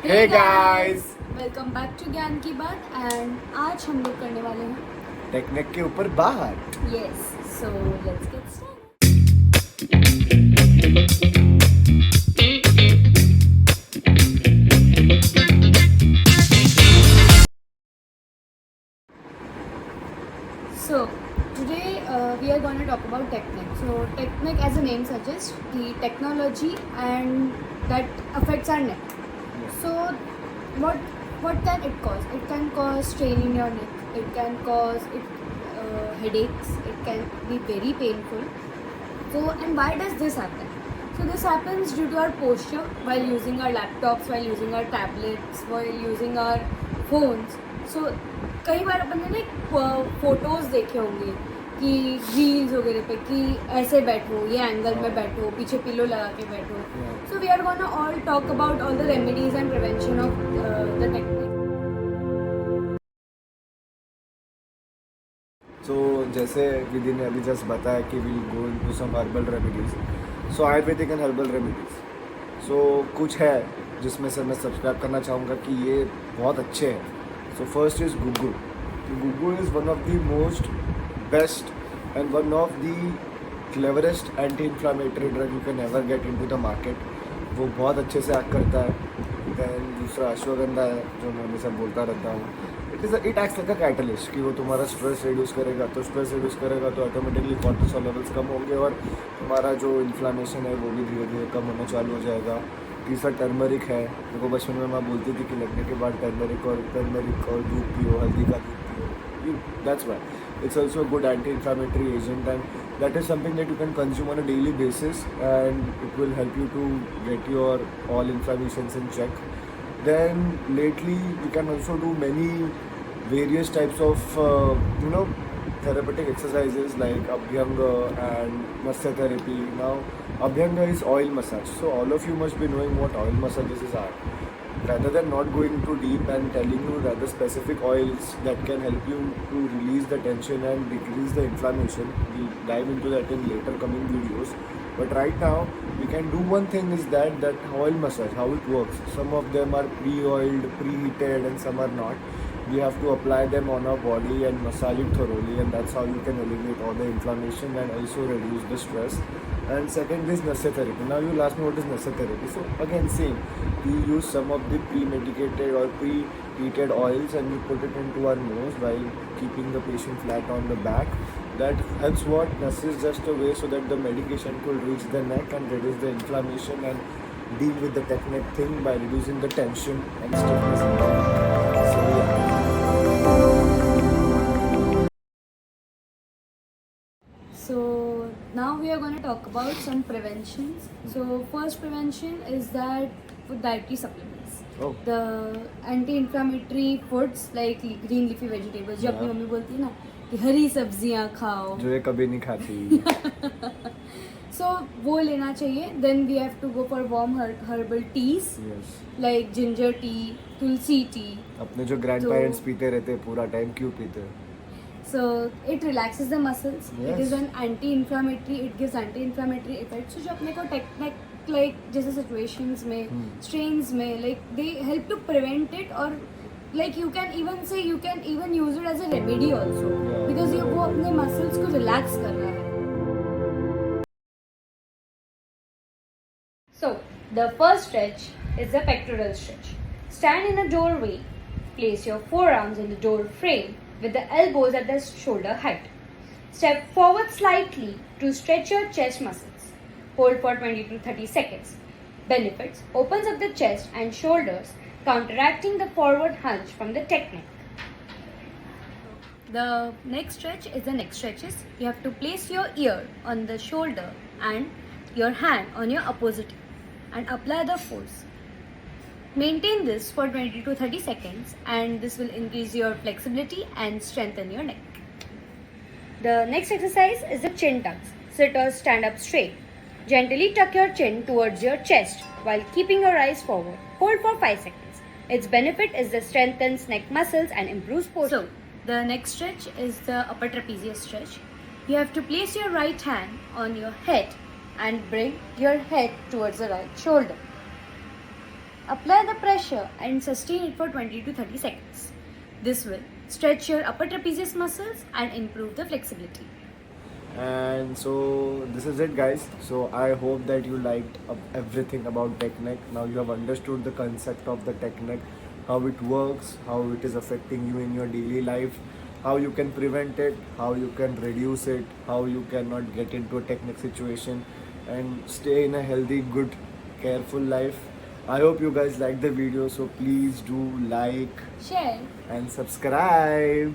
Hey guys! Welcome back to ज्ञान की बात एंड आज हम लोग करने वाले हैं टेक्निक के ऊपर बात। Yes so let's get started. So today we are going to talk about Technic. So Technic, as the name suggests, the technology and that affects our neck. So what what can it cause? It can cause strain in your neck. It can cause headaches. It can be very painful. So and why does this happen? So this happens due to our posture while using our laptops, while using our tablets, while using our phones. So कई बार अपन ने photos देखे होंगे कि reels वगैरह पे कि ऐसे बैठो, ये एंगल में बैठो, पीछे पिलो लगा के बैठो. So we are gonna all talk about all the remedies and prevention of the technique. So जैसे विधि ने अभी जस्ट बताया कि will go into some herbal remedies. So ayurvedic and herbal remedies. So कुछ है जिसमें से मैं सब्सक्राइब करना चाहूँगा कि ये बहुत अच्छे हैं. So first is गुग्गू. गुग्गू is one of the most best and one of the cleverest anti inflammatory drug you can ever get into the market. वो बहुत अच्छे से एक्ट करता है. दैन दूसरा अश्वगंधा है जो मैं हमेशा बोलता रहता हूँ. It acts like a catalyst कि वो तुम्हारा स्ट्रेस रिड्यूस करेगा. तो स्ट्रेस रिड्यूस करेगा तो ऑटोमेटिकली कॉर्टिसोल लेवल्स कम होंगे और तुम्हारा जो इन्फ्लामेशन है वो भी धीरे धीरे कम होना चालू हो जाएगा. तीसरा टर्मरिक है. देखो बचपन में मैं बोलती थी कि लगने के बाद टर्मरिक और दूध पियो, हल्दी का दूध पियो. That's why it's also a good anti-inflammatory agent, and that is something that you can consume on a daily basis, and it will help you to get your all inflammations in check. Then lately we can also do many various types of therapeutic exercises like Abhyanga and Masya therapy. Now Abhyanga is oil massage, so all of you must be knowing what oil massages are. Rather than not going too deep and telling you rather specific oils that can help you to release the tension and decrease the inflammation, we'll dive into that in later coming videos. But right now we can do one thing, is that oil massage, how it works. Some of them are pre-oiled, preheated, and some are not. We have to apply them on our body and massage it thoroughly, and that's how you can eliminate all the inflammation and also reduce the stress. And second is Nasya therapy. Now you'll ask me what is Nasya therapy. So again same, we use some of the pre-medicated or pre-heated oils and we put it into our nose while keeping the patient flat on the back. That helps what? Nasya is just a way so that the medication could reach the neck and reduce the inflammation and deal with the technique thing by reducing the tension and stiffness in the neck. So yeah. So now we are going to talk about some preventions. So first prevention is that with dietary supplements. Oh. The anti-inflammatory foods like green leafy vegetables. जो अपनी mummy बोलती है ना कि हरी सब्जियां खाओ, जो ये कभी नहीं खाती. so वो लेना चाहिए. Then we have to go for warm herbal teas. Yes. like ginger tea, tulsi tea. अपने जो ग्रैंड पेरेंट्स पीते रहते पूरा टाइम क्यों पीते? So it relaxes the muscles. Yes. It is an anti-inflammatory. It gives anti-inflammatory effects. So जो अपने को टेक्निक like जैसे situations में, strains में, like they help to prevent it, or like you can even say you can even use it as a remedy also. Yeah. Because ये वो अपने muscles को relax कर रहा है. So the first stretch is the pectoral stretch. Stand in a doorway. Place your forearms in the door frame with the elbows at the shoulder height. Step forward slightly to stretch your chest muscles. Hold for 20 to 30 seconds. Benefits: opens up the chest and shoulders, counteracting the forward hunch from the technique. The next stretch is the neck stretches. You have to place your ear on the shoulder and your hand on your opposite ear and apply the force. Maintain this for 20 to 30 seconds and this will increase your flexibility and strengthen your neck. The next exercise is the chin tucks. Sit or stand up straight. Gently tuck your chin towards your chest while keeping your eyes forward. Hold for 5 seconds. Its benefit is that strengthens neck muscles and improves posture. So, the next stretch is the upper trapezius stretch. You have to place your right hand on your head and bring your head towards the right shoulder. apply the pressure and sustain it for 20 to 30 seconds. This will stretch your upper trapezius muscles and improve the flexibility. And so this is it, guys. So I hope that you liked everything about technique. Now you have understood the concept of the technique, how it works, how it is affecting you in your daily life, how you can prevent it, how you can reduce it, how you cannot get into a technique situation and stay in a healthy, good, careful life. I hope you guys like the video, so please do like Share. and subscribe.